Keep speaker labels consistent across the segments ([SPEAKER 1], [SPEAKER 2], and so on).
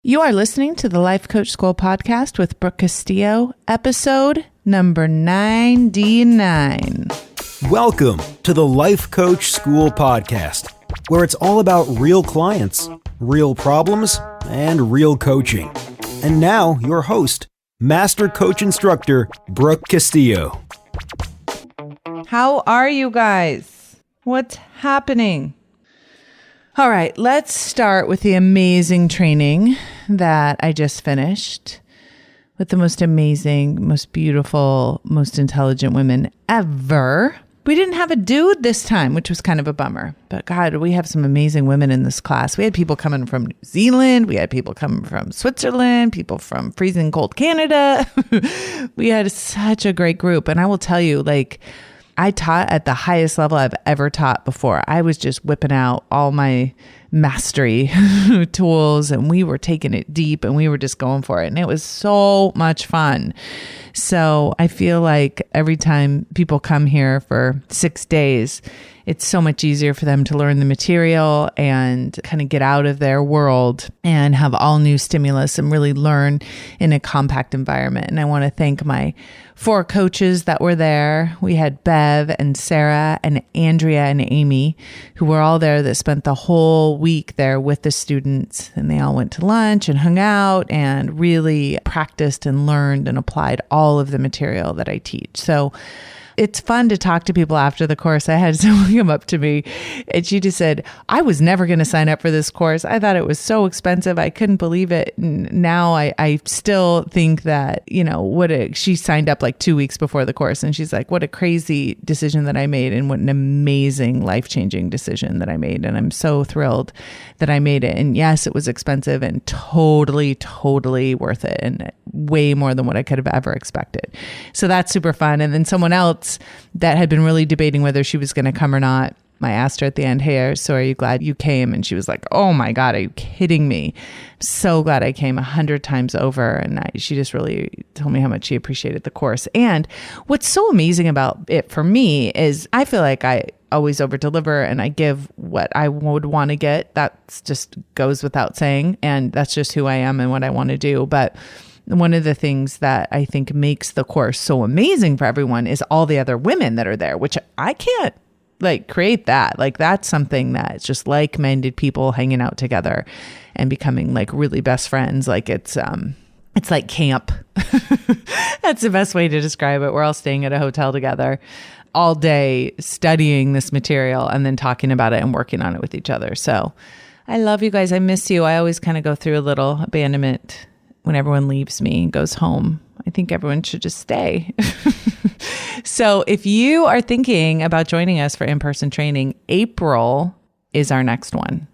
[SPEAKER 1] You are listening to the Life Coach School podcast with Brooke Castillo, episode number 99.
[SPEAKER 2] Welcome to the Life Coach School podcast, where it's all about real clients, real problems, and real coaching. And now, your host, Master Coach Instructor, Brooke Castillo.
[SPEAKER 1] How are you guys? What's happening? All right, let's start with the amazing training that I just finished with the most amazing, most beautiful, most intelligent women ever. We didn't have a dude this time, which was kind of a bummer. But God, we have some amazing women in this class. We had people coming from New Zealand. We had people coming from Switzerland, people from freezing cold Canada. We had such a great group. And I will tell you, I taught at the highest level I've ever taught before. I was just whipping out all my mastery tools, and we were taking it deep, and we were just going for it. And it was so much fun. So I feel like every time people come here for 6 days, it's so much easier for them to learn the material and kind of get out of their world and have all new stimulus and really learn in a compact environment. And I want to thank my 4 coaches that were there. We had Bev and Sarah and Andrea and Amy, who were all there, that spent the whole week there with the students. And they all went to lunch and hung out and really practiced and learned and applied all of the material that I teach. So it's fun to talk to people after the course. I had someone come up to me and she just said, I was never going to sign up for this course. I thought it was so expensive. I couldn't believe it. And now I still think that, she signed up like 2 weeks before the course. And she's like, what a crazy decision that I made, and what an amazing life-changing decision that I made. And I'm so thrilled that I made it. And yes, it was expensive and totally, totally worth it. And way more than what I could have ever expected. So that's super fun. And then someone else that had been really debating whether she was going to come or not, I asked her at the end, hey, so are you glad you came? And she was like, oh my God, are you kidding me? I'm so glad I came 100 times over. And she just really told me how much she appreciated the course. And what's so amazing about it for me is I feel like I always over deliver and I give what I would want to get. That just goes without saying. And that's just who I am and what I want to do. But one of the things that I think makes the course so amazing for everyone is all the other women that are there, which I can't create that. That's something that's just like-minded people hanging out together and becoming really best friends. It's like camp. That's the best way to describe it. We're all staying at a hotel together all day, studying this material and then talking about it and working on it with each other. So I love you guys. I miss you. I always kind of go through a little abandonment when everyone leaves me and goes home. I think everyone should just stay. So if you are thinking about joining us for in-person training, April is our next one.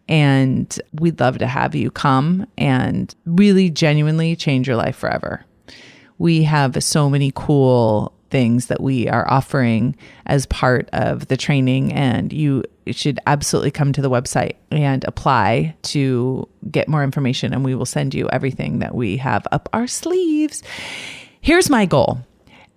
[SPEAKER 1] And we'd love to have you come and really genuinely change your life forever. We have so many cool things that we are offering as part of the training, and you should absolutely come to the website and apply to get more information, and we will send you everything that we have up our sleeves. Here's my goal.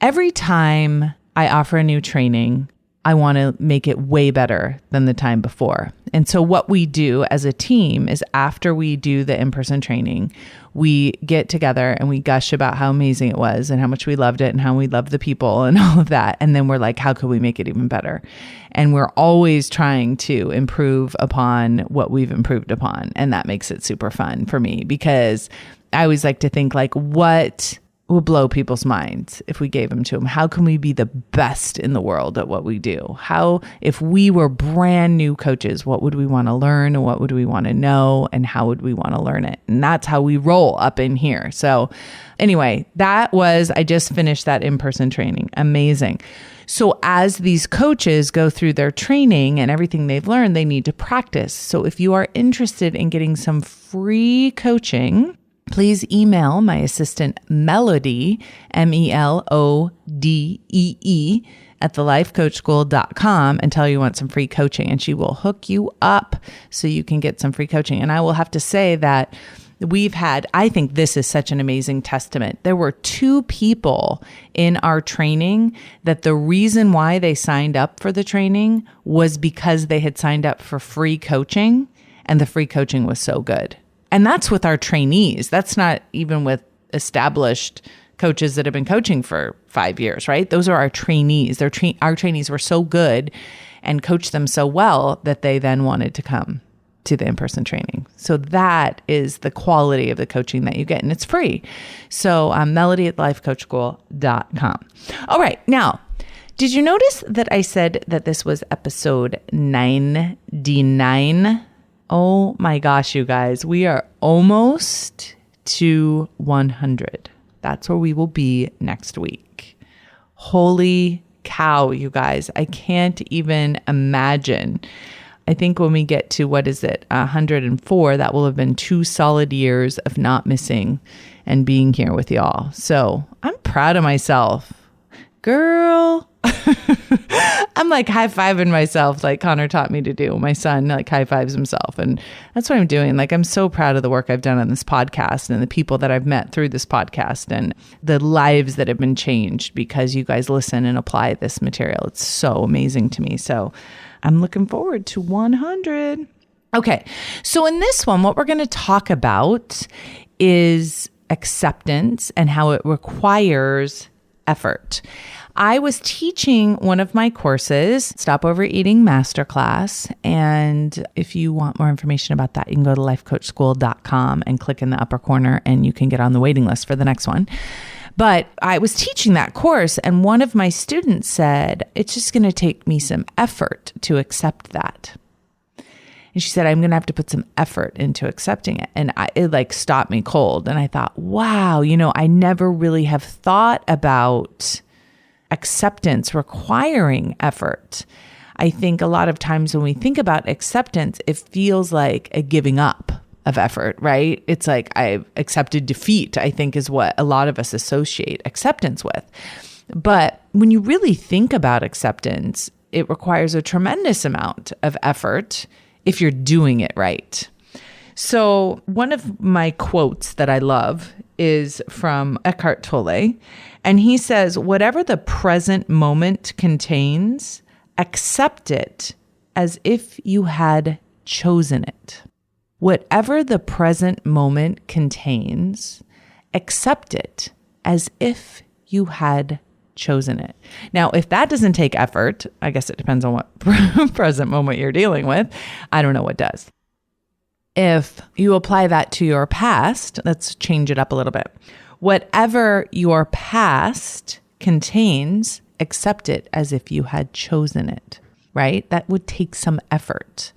[SPEAKER 1] Every time I offer a new training, I want to make it way better than the time before. And so what we do as a team is after we do the in-person training, we get together and we gush about how amazing it was and how much we loved it and how we loved the people and all of that. And then we're like, how could we make it even better? And we're always trying to improve upon what we've improved upon. And that makes it super fun for me, because I always like to think what will blow people's minds if we gave them to them. How can we be the best in the world at what we do? How, if we were brand new coaches, what would we want to learn and what would we want to know and how would we want to learn it? And that's how we roll up in here. So anyway, I just finished that in-person training. Amazing. So as these coaches go through their training and everything they've learned, they need to practice. So if you are interested in getting some free coaching, please email my assistant Melody, MELODEE, at thelifecoachschool.com and tell her you want some free coaching, and she will hook you up so you can get some free coaching. And I will have to say that I think this is such an amazing testament. There were 2 people in our training that the reason why they signed up for the training was because they had signed up for free coaching, and the free coaching was so good. And that's with our trainees. That's not even with established coaches that have been coaching for 5 years, right? Those are our trainees. Our trainees were so good and coached them so well that they then wanted to come to the in-person training. So that is the quality of the coaching that you get, and it's free. So Melody@lifecoachschool.com. All right. Now, did you notice that I said that this was episode 99? Oh my gosh, you guys, we are almost to 100. That's where we will be next week. Holy cow, you guys. I can't even imagine. I think when we get to, 104, that will have been 2 solid years of not missing and being here with y'all. So I'm proud of myself. Girl. I'm like high-fiving myself like Connor taught me to do. My son like high-fives himself. And that's what I'm doing. Like, I'm so proud of the work I've done on this podcast and the people that I've met through this podcast and the lives that have been changed because you guys listen and apply this material. It's so amazing to me. So I'm looking forward to 100. Okay. So in this one, what we're going to talk about is acceptance and how it requires effort. I was teaching one of my courses, Stop Overeating Masterclass. And if you want more information about that, you can go to lifecoachschool.com and click in the upper corner and you can get on the waiting list for the next one. But I was teaching that course and one of my students said, it's just going to take me some effort to accept that. And she said, I'm going to have to put some effort into accepting it. And it like stopped me cold. And I thought, wow, I never really have thought about acceptance requiring effort. I think a lot of times when we think about acceptance, it feels like a giving up of effort, right? It's like I've accepted defeat, I think is what a lot of us associate acceptance with. But when you really think about acceptance, it requires a tremendous amount of effort if you're doing it right. So one of my quotes that I love is from Eckhart Tolle. And he says, whatever the present moment contains, accept it as if you had chosen it. Whatever the present moment contains, accept it as if you had chosen it. Now, if that doesn't take effort, I guess it depends on what present moment you're dealing with. I don't know what does. If you apply that to your past, let's change it up a little bit. Whatever your past contains, accept it as if you had chosen it, right? That would take some effort,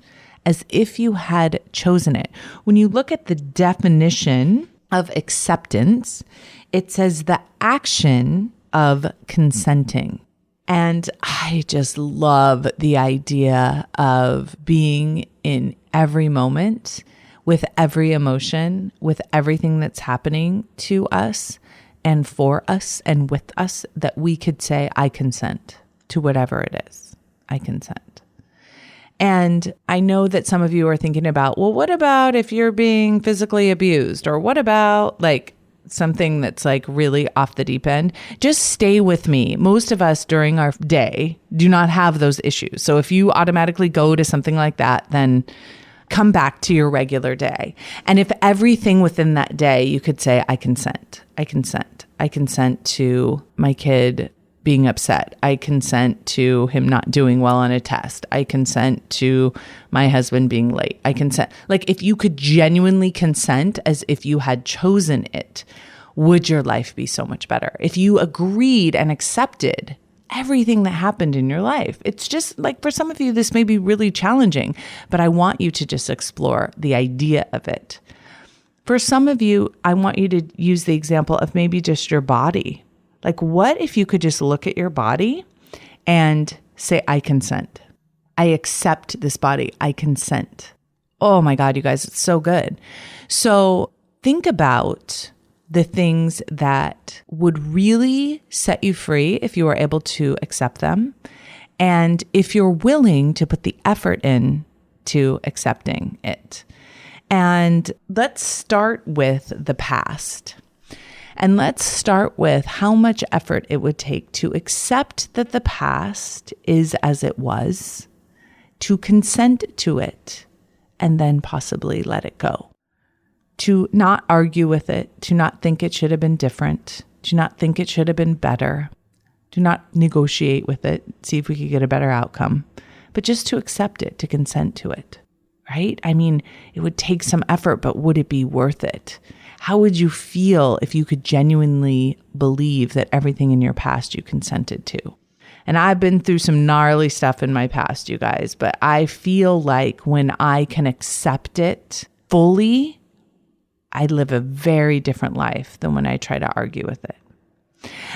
[SPEAKER 1] as if you had chosen it. When you look at the definition of acceptance, it says the action of consenting. And I just love the idea of being in every moment, with every emotion, with everything that's happening to us and for us and with us, that we could say, I consent to whatever it is. I consent. And I know that some of you are thinking about, well, what about if you're being physically abused? Or what about like something that's like really off the deep end? Just stay with me. Most of us during our day do not have those issues. So if you automatically go to something like that, then come back to your regular day. And if everything within that day, you could say, I consent. I consent. I consent to my kid being upset. I consent to him not doing well on a test. I consent to my husband being late. I consent. Like, if you could genuinely consent as if you had chosen it, would your life be so much better? If you agreed and accepted everything that happened in your life. It's just like, for some of you, this may be really challenging, but I want you to just explore the idea of it. For some of you, I want you to use the example of maybe just your body. Like, what if you could just look at your body and say, I consent. I accept this body. I consent. Oh my God, you guys, it's so good. So think about the things that would really set you free if you were able to accept them. And if you're willing to put the effort in to accepting it. And let's start with the past. And let's start with how much effort it would take to accept that the past is as it was, to consent to it, and then possibly let it go. to not argue with it, to not think it should have been different, to not think it should have been better, to not negotiate with it, see if we could get a better outcome, but just to accept it, to consent to it, right? I mean, it would take some effort, but would it be worth it? How would you feel if you could genuinely believe that everything in your past you consented to? And I've been through some gnarly stuff in my past, you guys, but I feel like when I can accept it fully, I live a very different life than when I try to argue with it.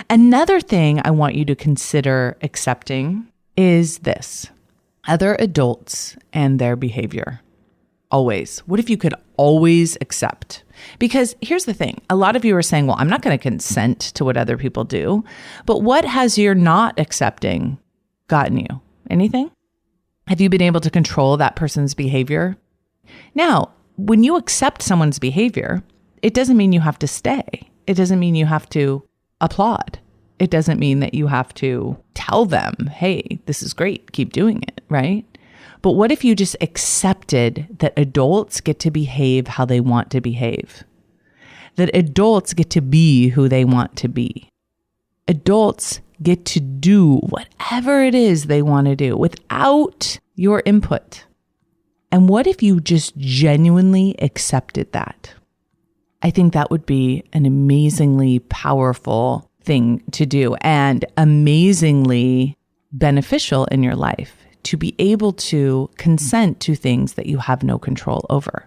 [SPEAKER 1] Another thing I want you to consider accepting is this: other adults and their behavior. Always. What if you could always accept? Because here's the thing. A lot of you are saying, well, I'm not going to consent to what other people do. But what has your not accepting gotten you? Anything? Have you been able to control that person's behavior? Now, when you accept someone's behavior, it doesn't mean you have to stay. It doesn't mean you have to applaud. It doesn't mean that you have to tell them, hey, this is great, keep doing it, right? But what if you just accepted that adults get to behave how they want to behave? That adults get to be who they want to be. Adults get to do whatever it is they want to do without your input. And what if you just genuinely accepted that? I think that would be an amazingly powerful thing to do and amazingly beneficial in your life, to be able to consent to things that you have no control over.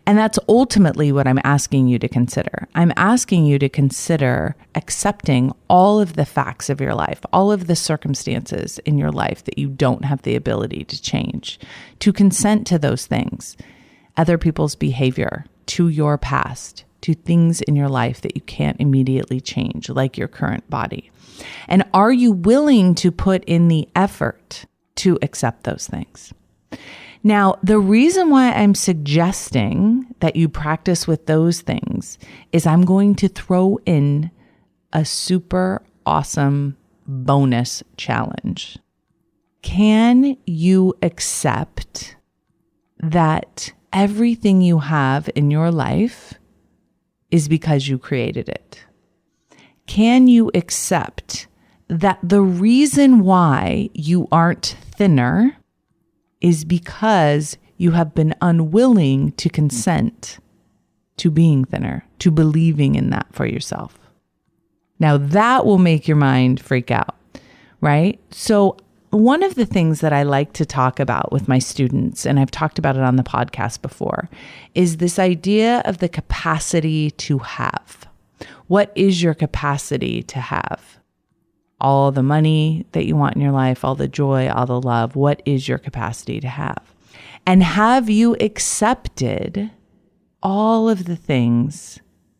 [SPEAKER 1] And that's ultimately what I'm asking you to consider. I'm asking you to consider accepting all of the facts of your life, all of the circumstances in your life that you don't have the ability to change, to consent to those things, other people's behavior, to your past, to things in your life that you can't immediately change, like your current body. And are you willing to put in the effort to accept those things? Now, the reason why I'm suggesting that you practice with those things is I'm going to throw in a super awesome bonus challenge. Can you accept that everything you have in your life is because you created it? Can you accept that the reason why you aren't thinner is because you have been unwilling to consent to being thinner, to believing in that for yourself? Now that will make your mind freak out, right? So one of the things that I like to talk about with my students, and I've talked about it on the podcast before, is this idea of the capacity to have. What is your capacity to have? All the money that you want in your life, all the joy, all the love, what is your capacity to have? And have you accepted all of the things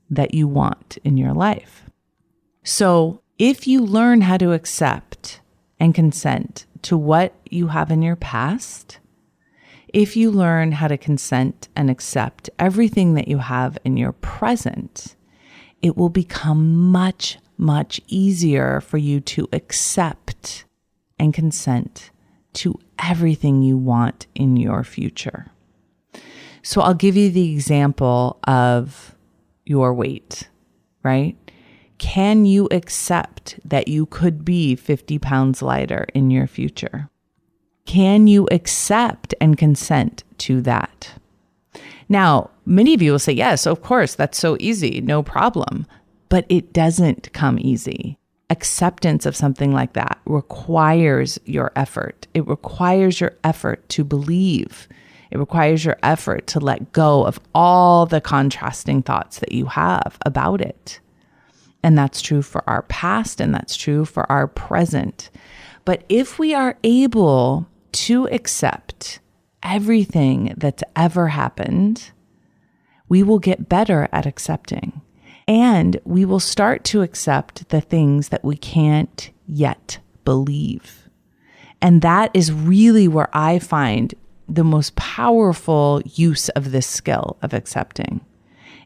[SPEAKER 1] that you want in your life? So if you learn how to accept and consent to what you have in your past, if you learn how to consent and accept everything that you have in your present, it will become much easier for you to accept and consent to everything you want in your future. So I'll give you the example of your weight, right? Can you accept that you could be 50 pounds lighter in your future? Can you accept and consent to that? Now, many of you will say, yes, of course, that's so easy, no problem. But it doesn't come easy. Acceptance of something like that requires your effort. It requires your effort to believe. It requires your effort to let go of all the contrasting thoughts that you have about it. And that's true for our past, and that's true for our present. But if we are able to accept everything that's ever happened, we will get better at accepting. And we will start to accept the things that we can't yet believe. And that is really where I find the most powerful use of this skill of accepting.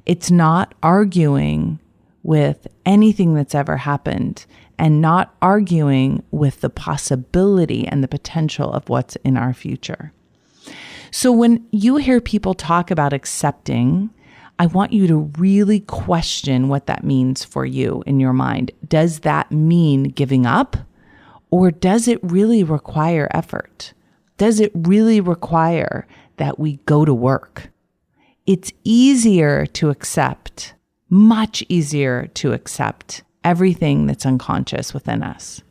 [SPEAKER 1] It's not arguing with anything that's ever happened and not arguing with the possibility and the potential of what's in our future. So when you hear people talk about accepting, I want you to really question what that means for you in your mind. Does that mean giving up? Or does it really require effort? Does it really require that we go to work? It's easier to accept, much easier to accept everything that's unconscious within us,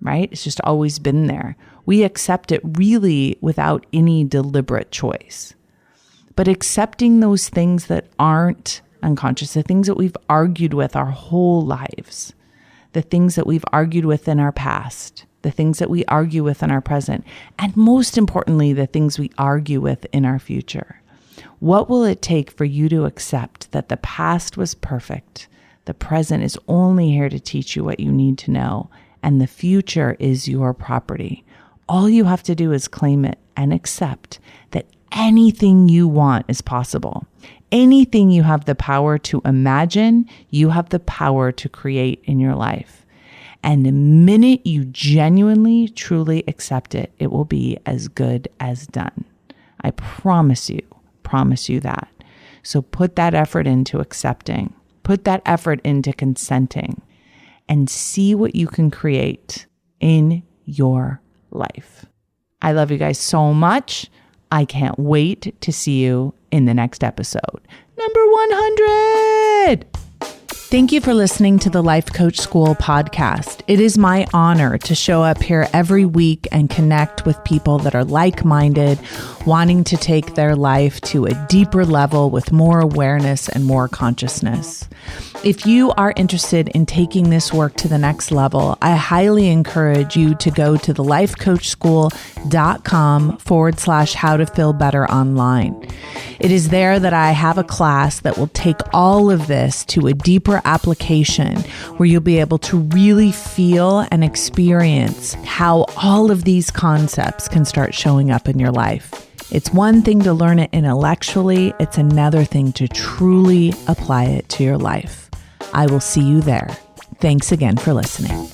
[SPEAKER 1] right? It's just always been there. We accept it really without any deliberate choice. But accepting those things that aren't unconscious, the things that we've argued with our whole lives, the things that we've argued with in our past, the things that we argue with in our present, and most importantly, the things we argue with in our future. What will it take for you to accept that the past was perfect, the present is only here to teach you what you need to know, and the future is your property? All you have to do is claim it and accept that anything you want is possible. Anything you have the power to imagine, you have the power to create in your life. And the minute you genuinely, truly accept it, it will be as good as done. I promise you that. So put that effort into accepting, put that effort into consenting, and see what you can create in your life. I love you guys so much. I can't wait to see you in the next episode. Number 100. Thank you for listening to the Life Coach School podcast. It is my honor to show up here every week and connect with people that are like-minded, wanting to take their life to a deeper level with more awareness and more consciousness. If you are interested in taking this work to the next level, I highly encourage you to go to thelifecoachschool.com/how to feel better online. It is there that I have a class that will take all of this to a deeper application where you'll be able to really feel and experience how all of these concepts can start showing up in your life. It's one thing to learn it intellectually. It's another thing to truly apply it to your life. I will see you there. Thanks again for listening.